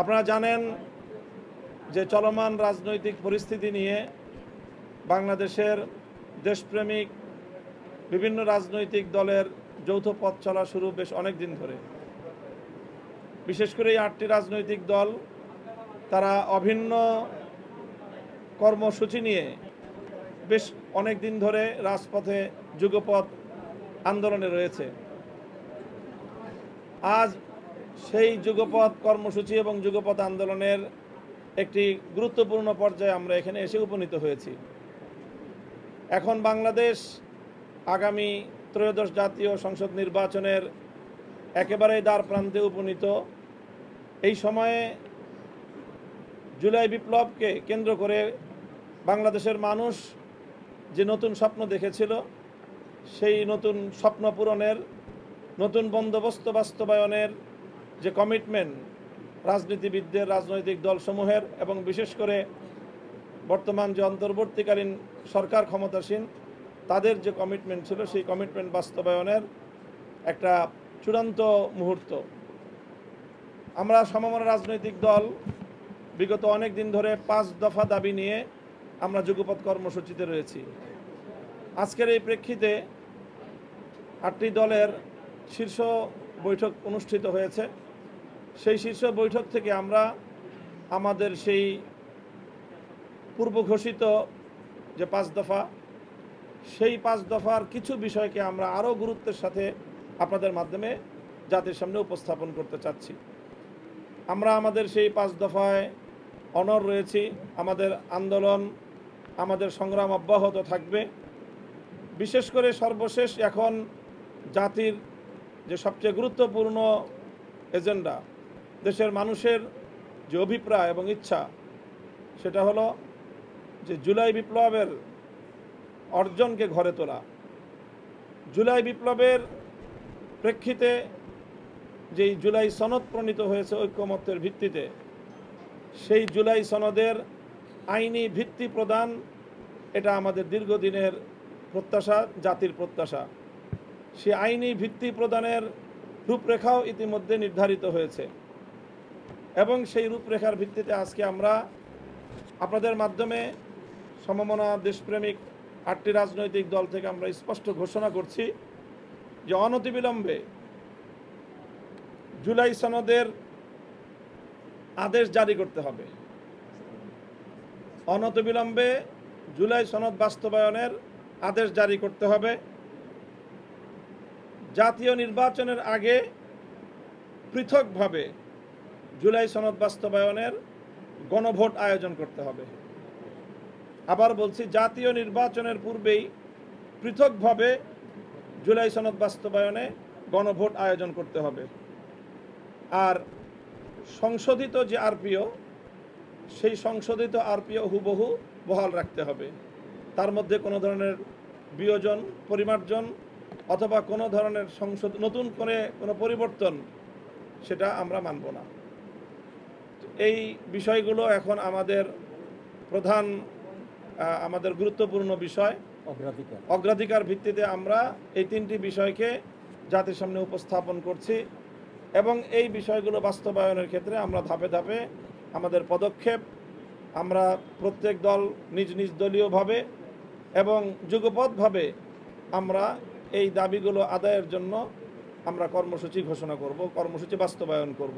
আপনারা জানেন যে চলমান রাজনৈতিক পরিস্থিতি নিয়ে বাংলাদেশের দেশপ্রেমিক বিভিন্ন রাজনৈতিক দলের যৌথ পথ চলা শুরু বেশ অনেক দিন ধরে। বিশেষ করে এই 8টি রাজনৈতিক দল তারা অভিন্ন কর্মসূচি নিয়ে বেশ অনেক দিন ধরে রাজপথে যুগপৎ আন্দোলনে রয়েছে। আজ সেই যুগপৎ কর্মসূচি এবং যুগপৎ আন্দোলনের একটি গুরুত্বপূর্ণ পর্যায়ে আমরা এখানে এসে উপনীত হয়েছি। এখন বাংলাদেশ আগামী ত্রয়োদশ জাতীয় সংসদ নির্বাচনের একেবারেই দ্বার প্রান্তে উপনীত। এই সময়ে জুলাই বিপ্লবকে কেন্দ্র করে বাংলাদেশের মানুষ যে নতুন স্বপ্ন দেখেছিল, সেই নতুন স্বপ্ন পূরণের, নতুন বন্দোবস্ত বাস্তবায়নের যে কমিটমেন্ট রাজনীতিবিদদের, রাজনৈতিক দলসমূহের এবং বিশেষ করে বর্তমান যে অন্তর্বর্তীকালীন সরকার ক্ষমতাসীন তাদের যে কমিটমেন্ট ছিল, সেই কমিটমেন্ট বাস্তবায়নের একটা চূড়ান্ত মুহূর্ত। আমরা সমমনা রাজনৈতিক দল বিগত অনেক দিন ধরে 5 দফা দাবি নিয়ে আমরা যুগপৎ কর্মসূচিতে রয়েছি। আজকের এই প্রেক্ষিতে 8টি দলের শীর্ষ বৈঠক অনুষ্ঠিত হয়েছে। সেই শীর্ষ বৈঠক থেকে আমরা আমাদের সেই পূর্ব ঘোষিত যে 5 দফা, সেই 5 দফার কিছু বিষয়কে আমরা আরও গুরুত্বের সাথে আপনাদের মাধ্যমে জাতির সামনে উপস্থাপন করতে চাচ্ছি। আমরা আমাদের সেই 5 দফায় অনড় রয়েছি। আমাদের আন্দোলন, আমাদের সংগ্রাম অব্যাহত থাকবে। বিশেষ করে সর্বশেষ এখন জাতির যে সবচেয়ে গুরুত্বপূর্ণ এজেন্ডা, দেশের মানুষের যে অভিপ্রায় এবং ইচ্ছা, সেটা হলো যে জুলাই বিপ্লবের অর্জনকে ঘরে তোলা। জুলাই বিপ্লবের প্রেক্ষিতে যেই জুলাই সনদ প্রণীত হয়েছে ঐক্যমত্যের ভিত্তিতে, সেই জুলাই সনদের আইনি ভিত্তি প্রদান, এটা আমাদের দীর্ঘদিনের প্রত্যাশা, জাতির প্রত্যাশা। সেই আইনি ভিত্তি প্রদানের রূপরেখাও ইতিমধ্যে নির্ধারিত হয়েছে এবং সেই রূপরেখার ভিত্তিতে আজকে আমরা আপনাদের মাধ্যমে সমমনা দেশপ্রেমিক 8টি রাজনৈতিক দল থেকে আমরা স্পষ্ট ঘোষণা করছি যে অনতিবিলম্বে জুলাই সনদের আদেশ জারি করতে হবে। অনতিবিলম্বে জুলাই সনদ বাস্তবায়নের আদেশ জারি করতে হবে। জাতীয় নির্বাচনের আগে পৃথকভাবে জুলাই সনদ বাস্তবায়নের গণভোট আয়োজন করতে হবে। আবার বলছি, জাতীয় নির্বাচনের পূর্বেই পৃথকভাবে জুলাই সনদ বাস্তবায়নে গণভোট আয়োজন করতে হবে। আর সংশোধিত যে আরপিও, সেই সংশোধিত আরপিও হুবহু বহাল রাখতে হবে। তার মধ্যে কোনো ধরনের বিয়োজন, পরিমার্জন অথবা কোনো ধরনের নতুন করে কোনো পরিবর্তন, সেটা আমরা মানব না। এই বিষয়গুলো এখন আমাদের প্রধান, আমাদের গুরুত্বপূর্ণ বিষয়। অগ্রাধিকার ভিত্তিতে আমরা এই 3টি বিষয়কে জাতির সামনে উপস্থাপন করছি এবং এই বিষয়গুলো বাস্তবায়নের ক্ষেত্রে আমরা ধাপে ধাপে আমাদের পদক্ষেপ, আমরা প্রত্যেক দল নিজ নিজ দলীয়ভাবে এবং যুগপৎভাবে আমরা এই দাবিগুলো আদায়ের জন্য আমরা কর্মসূচি ঘোষণা করব, কর্মসূচি বাস্তবায়ন করব।